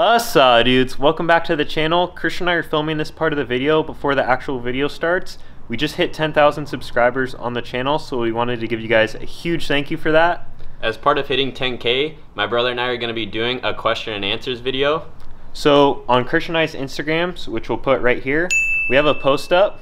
Dudes, welcome back to the channel. Christian and I are filming this part of the video before the actual video starts. We just hit 10,000 subscribers on the channel, so we wanted to give you guys a huge thank you for that. As part of hitting 10K, my brother and I are going to be doing a question and answers video. So on Christian and I's Instagrams, which we'll put right here, we have a post up.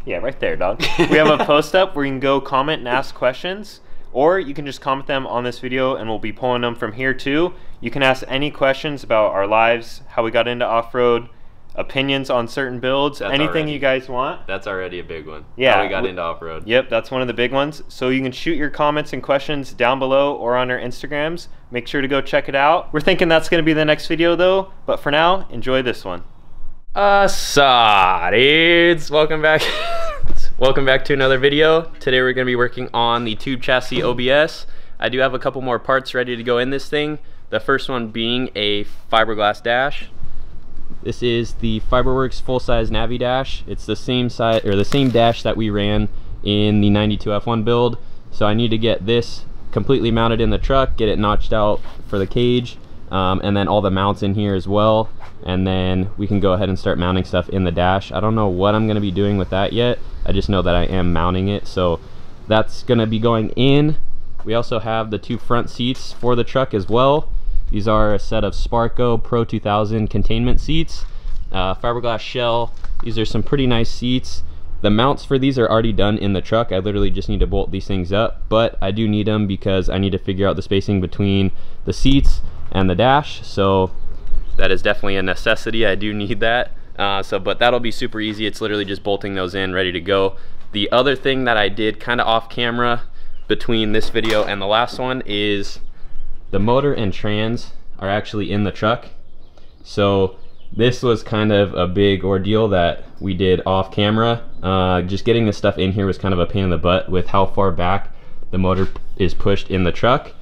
Yeah, right there, dog. We have a post up where you can go comment and ask questions, or you can just comment them on this video and we'll be pulling them from here too. You can ask any questions about our lives, how we got into off-road, opinions on certain builds, anything you guys want. That's already a big one. Yeah. How we got into off-road. Yep, that's one of the big ones. So you can shoot your comments and questions down below or on our Instagrams. Make sure to go check it out. We're thinking that's going to be the next video though, but for now, enjoy this one. Dudes, welcome back. Welcome back to another video. Today we're going to be working on the tube chassis OBS. I do have a couple more parts ready to go in this thing. The first one being a fiberglass dash. This is the Fiberworks full-size Navi dash. It's the same size, or the same dash that we ran in the 92 F1 build. So I need to get this completely mounted in the truck, get it notched out for the cage, and then all the mounts in here as well. And then we can go ahead and start mounting stuff in the dash. I don't know what I'm going to be doing with that yet. I just know that I am mounting it, so that's going to be going in. We also have the two front seats for the truck as well. These are a set of Sparco Pro 2000 containment seats, fiberglass shell. These are some pretty nice seats. The mounts for these are already done in the truck. I literally just need to bolt these things up, but I do need them because I need to figure out the spacing between the seats and the dash. So that is definitely a necessity. I do need that. But that'll be super easy. It's literally just bolting those in, ready to go. The other thing that I did kind of off camera between this video and the last one is the motor and trans are actually in the truck. So this was kind of a big ordeal that we did off camera. Just getting this stuff in here was kind of a pain in the butt with how far back the motor is pushed in the truck.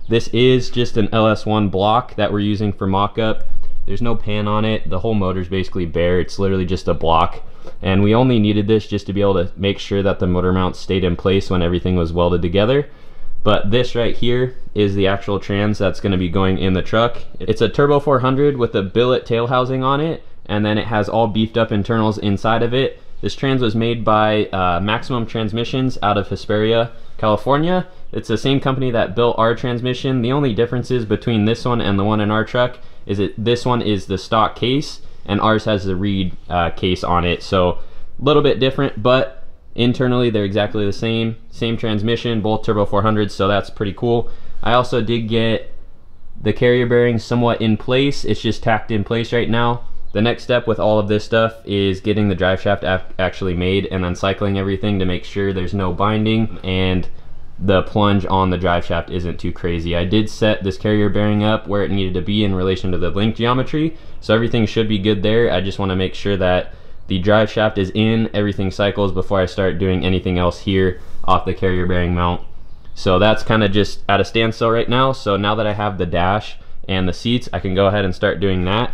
This is just an LS1 block that we're using for mock-up. There's no pan on it. The whole motor's basically bare. It's literally just a block. And we only needed this just to be able to make sure that the motor mount stayed in place when everything was welded together. But this right here is the actual trans that's going to be going in the truck. It's a Turbo 400 with a billet tail housing on it, and then it has all beefed up internals inside of it. This trans was made by Maximum Transmissions out of Hesperia, California. It's the same company that built our transmission. The only differences between this one and the one in our truck is that this one is the stock case and ours has the reed case on it. So a little bit different, but internally they're exactly the same transmission, both Turbo 400s, so that's pretty cool. I also did get the carrier bearing somewhat in place. It's just tacked in place right now. The next step with all of this stuff is getting the drive shaft actually made and then cycling everything to make sure there's no binding and the plunge on the drive shaft isn't too crazy. I did set this carrier bearing up where it needed to be in relation to the link geometry, so everything should be good there. I just want to make sure that the drive shaft is in, everything cycles before I start doing anything else here off the carrier bearing mount. So that's kind of just at a standstill right now. So now that I have the dash and the seats, I can go ahead and start doing that.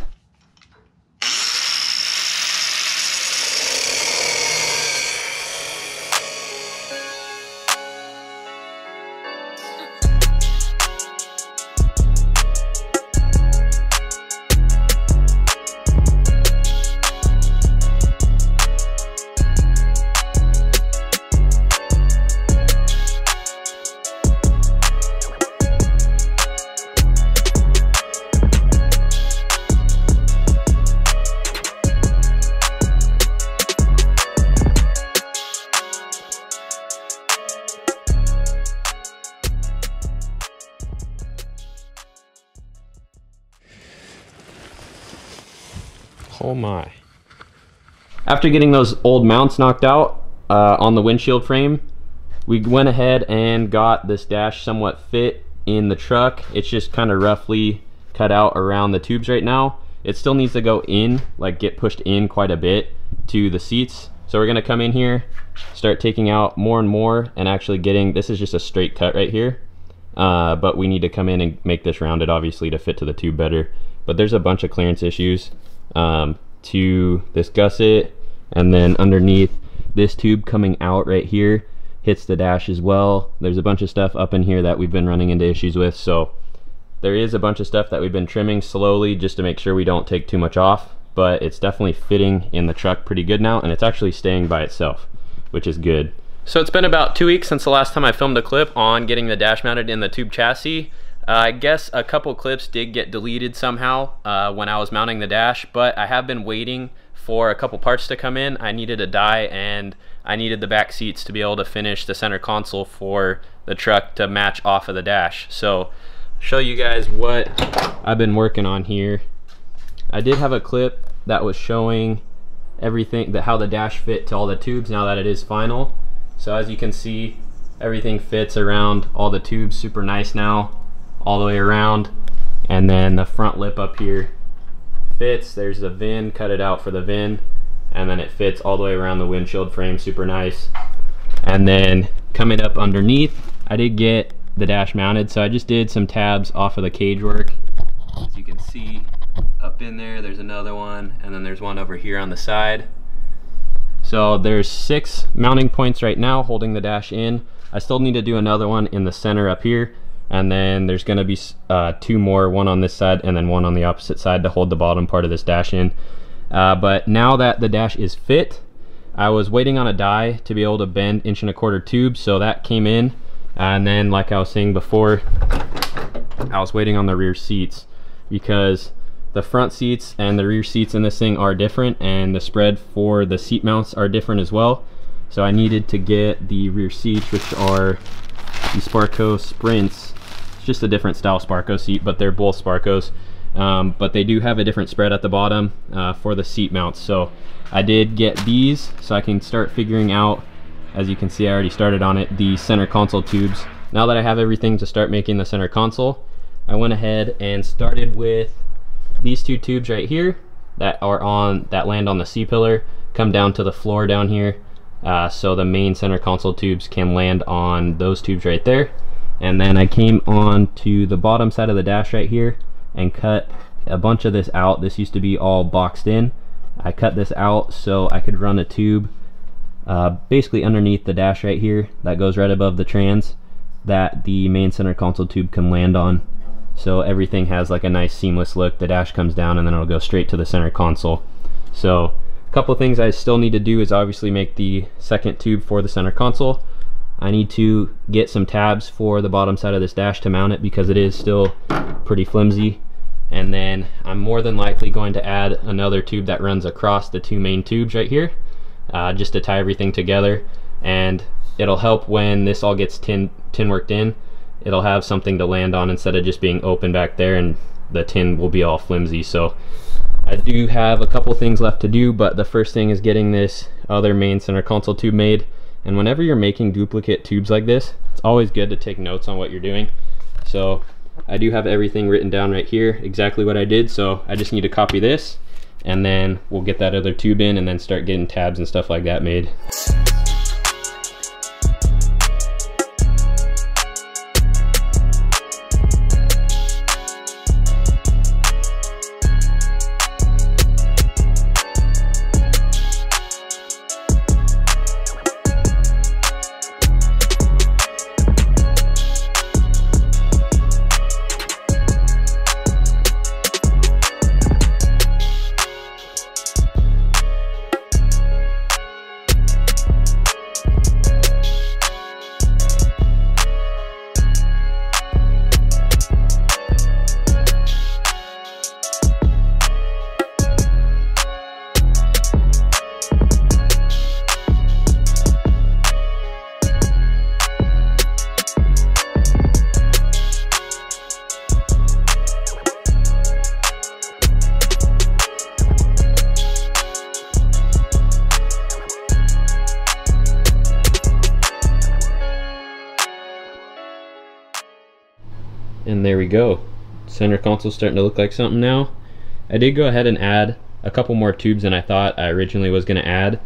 Oh my. After getting those old mounts knocked out on the windshield frame, we went ahead and got this dash somewhat fit in the truck. It's just kind of roughly cut out around the tubes right now. It still needs to go in, like get pushed in quite a bit to the seats. So we're gonna come in here, start taking out more and more and actually getting, this is just a straight cut right here. But we need to come in and make this rounded obviously to fit to the tube better. But there's a bunch of clearance issues to this gusset, and then underneath this tube coming out right here hits the dash as well. There's a bunch of stuff up in here that we've been running into issues with, so There is a bunch of stuff that we've been trimming slowly just to make sure we don't take too much off, but it's definitely fitting in the truck pretty good now, and it's actually staying by itself, which is good. So it's been about 2 weeks since the last time I filmed a clip on getting the dash mounted in the tube chassis. I guess a couple clips did get deleted somehow when I was mounting the dash, but I have been waiting for a couple parts to come in. I needed a die, and I needed the back seats to be able to finish the center console for the truck to match off of the dash. So show you guys what I've been working on here. I did have a clip that was showing everything, how the dash fit to all the tubes now that it is final. So as you can see, everything fits around all the tubes super nice now, all the way around. And then the front lip up here fits. There's the VIN, cut it out for the VIN, and then it fits all the way around the windshield frame, super nice. And then coming up underneath, I did get the dash mounted, so I just did some tabs off of the cage work. As you can see up in there, there's another one, and then there's one over here on the side. So there's 6 mounting points right now holding the dash in. I still need to do another one in the center up here, and then there's going to be 2 more, one on this side and then one on the opposite side to hold the bottom part of this dash in. But now that the dash is fit, I was waiting on a die to be able to bend 1 1/4 tubes, so that came in. And then, like I was saying before, I was waiting on the rear seats, because the front seats and the rear seats in this thing are different, and the spread for the seat mounts are different as well. So I needed to get the rear seats, which are the Sparco Sprints. It's just a different style Sparco seat, but they're both Sparcos. But they do have a different spread at the bottom for the seat mounts. So I did get these so I can start figuring out, as you can see I already started on it, the center console tubes. Now that I have everything to start making the center console, I went ahead and started with these 2 tubes right here that land on the C-pillar, come down to the floor down here. So the main center console tubes can land on those tubes right there. And then I came on to the bottom side of the dash right here and cut a bunch of this out. This used to be all boxed in. I cut this out so I could run a tube basically underneath the dash right here that goes right above the trans that the main center console tube can land on. So everything has like a nice seamless look. The dash comes down and then it'll go straight to the center console. So a couple things I still need to do is obviously make the second tube for the center console. I need to get some tabs for the bottom side of this dash to mount it, because it is still pretty flimsy. And then I'm more than likely going to add another tube that runs across the 2 main tubes right here, just to tie everything together. And it'll help when this all gets tin worked in. It'll have something to land on instead of just being open back there and the tin will be all flimsy. So I do have a couple things left to do, but the first thing is getting this other main center console tube made. And whenever you're making duplicate tubes like this, it's always good to take notes on what you're doing. So I do have everything written down right here, exactly what I did. So I just need to copy this, and then we'll get that other tube in and then start getting tabs and stuff like that made. And there we go. Center console's starting to look like something now. I did go ahead and add a couple more tubes than I thought I originally was going to add,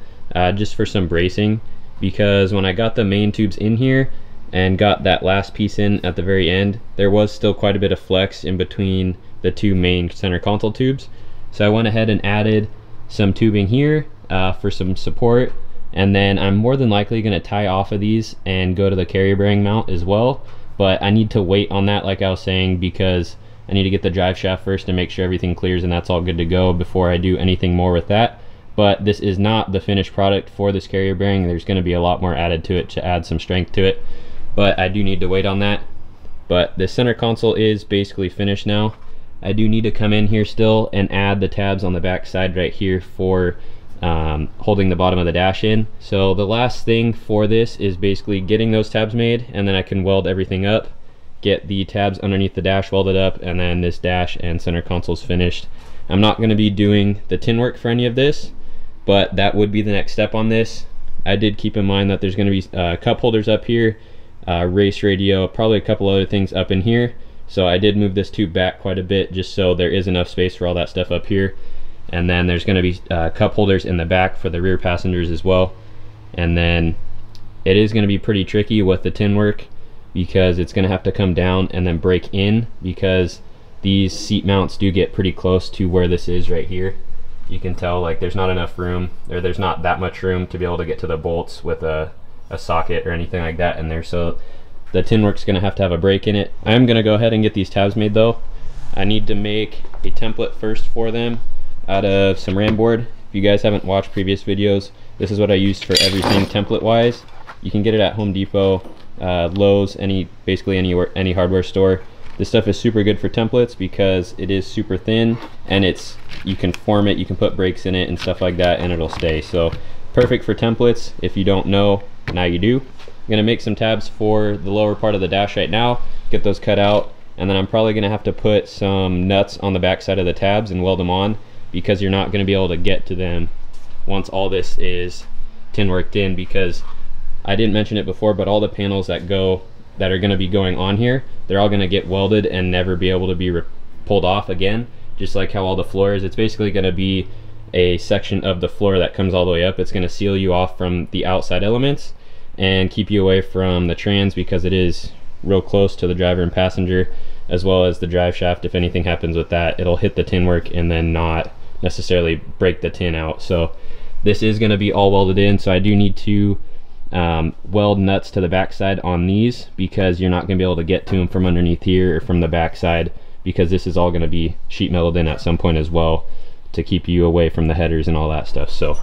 just for some bracing, because when I got the main tubes in here and got that last piece in at the very end, there was still quite a bit of flex in between the 2 main center console tubes. So I went ahead and added some tubing here for some support, and then I'm more than likely going to tie off of these and go to the carrier bearing mount as well. But I need to wait on that, like I was saying, because I need to get the drive shaft first and make sure everything clears and that's all good to go before I do anything more with that. But this is not the finished product for this carrier bearing. There's going to be a lot more added to it to add some strength to it, but I do need to wait on that. But the center console is basically finished now. I do need to come in here still and add the tabs on the back side right here for holding the bottom of the dash in. So the last thing for this is basically getting those tabs made, and then I can weld everything up, get the tabs underneath the dash welded up, and then this dash and center console's finished. I'm not going to be doing the tin work for any of this, but that would be the next step on this. I did keep in mind that there's going to be cup holders up here, race radio, probably a couple other things up in here. So I did move this tube back quite a bit just so there is enough space for all that stuff up here. And then there's going to be cup holders in the back for the rear passengers as well. And then it is going to be pretty tricky with the tin work because it's going to have to come down and then break in, because these seat mounts do get pretty close to where this is right here. You can tell like there's not enough room, or there's not that much room to be able to get to the bolts with a socket or anything like that in there. So the tin work's going to have a break in it. I'm going to go ahead and get these tabs made though. I need to make a template first for them out of some RAM board. If you guys haven't watched previous videos, this is what I used for everything template wise. You can get it at Home Depot, Lowe's, basically any hardware store. This stuff is super good for templates because it is super thin, and you can form it, you can put brakes in it and stuff like that, and it'll stay. So perfect for templates. If you don't know, now you do. I'm gonna make some tabs for the lower part of the dash right now, get those cut out, and then I'm probably gonna have to put some nuts on the back side of the tabs and weld them on, because you're not gonna be able to get to them once all this is tin worked in, because I didn't mention it before, but all the panels that are gonna be going on here, they're all gonna get welded and never be able to be pulled off again, just like how all the floor is. It's basically gonna be a section of the floor that comes all the way up. It's gonna seal you off from the outside elements and keep you away from the trans, because it is real close to the driver and passenger, as well as the drive shaft. If anything happens with that, it'll hit the tin work and then not necessarily break the tin out. So this is going to be all welded in, so I do need to weld nuts to the backside on these, because you're not going to be able to get to them from underneath here or from the backside, because this is all going to be sheet metaled in at some point as well to keep you away from the headers and all that stuff. So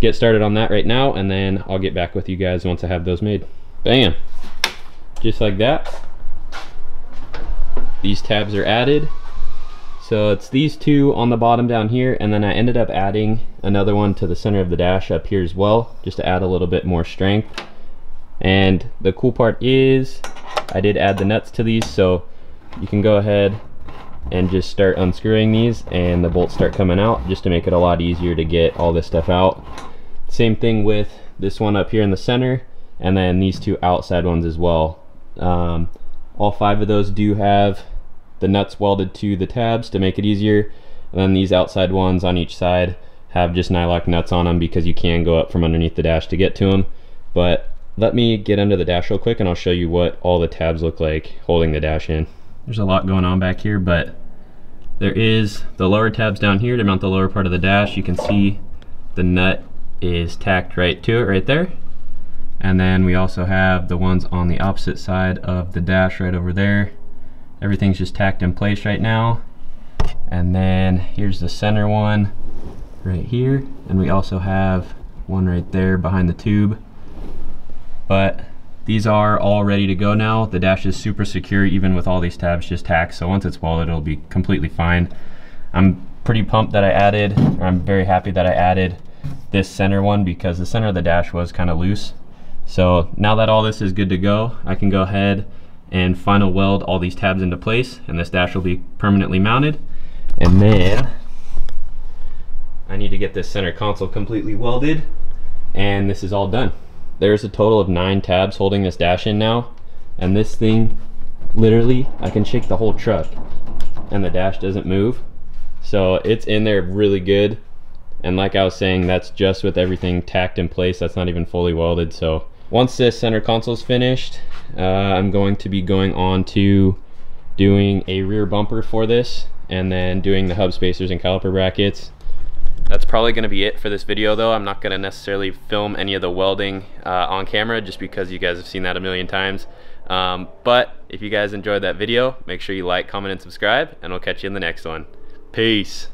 get started on that right now, and then I'll get back with you guys once I have those made. Bam! Just like that. These tabs are added. So it's these two on the bottom down here, and then I ended up adding another one to the center of the dash up here as well, just to add a little bit more strength. And the cool part is I did add the nuts to these, so you can go ahead and just start unscrewing these and the bolts start coming out, just to make it a lot easier to get all this stuff out. Same thing with this one up here in the center, and then these two outside ones as well. All 5 of those do have the nuts welded to the tabs to make it easier, and then these outside ones on each side have just nylock nuts on them, because you can go up from underneath the dash to get to them. But let me get under the dash real quick and I'll show you what all the tabs look like holding the dash in. There's a lot going on back here, but there is the lower tabs down here to mount the lower part of the dash. You can see the nut is tacked right to it right there. And then we also have the ones on the opposite side of the dash right over there. Everything's just tacked in place right now. And then here's the center one right here. And we also have one right there behind the tube. But these are all ready to go now. The dash is super secure even with all these tabs just tacked. So once it's welded, it'll be completely fine. I'm pretty pumped that I'm very happy that I added this center one, because the center of the dash was kind of loose. So now that all this is good to go, I can go ahead and final weld all these tabs into place, and this dash will be permanently mounted. And then I need to get this center console completely welded, and this is all done. There's a total of 9 tabs holding this dash in now, and this thing, literally, I can shake the whole truck and the dash doesn't move. So it's in there really good. And like I was saying, that's just with everything tacked in place. That's not even fully welded. So once this center console is finished, I'm going to be going on to doing a rear bumper for this, and then doing the hub spacers and caliper brackets. That's probably going to be it for this video though. I'm not going to necessarily film any of the welding on camera, just because you guys have seen that a million times. But If you guys enjoyed that video, make sure you like, comment, and subscribe, and we'll catch you in the next one. Peace.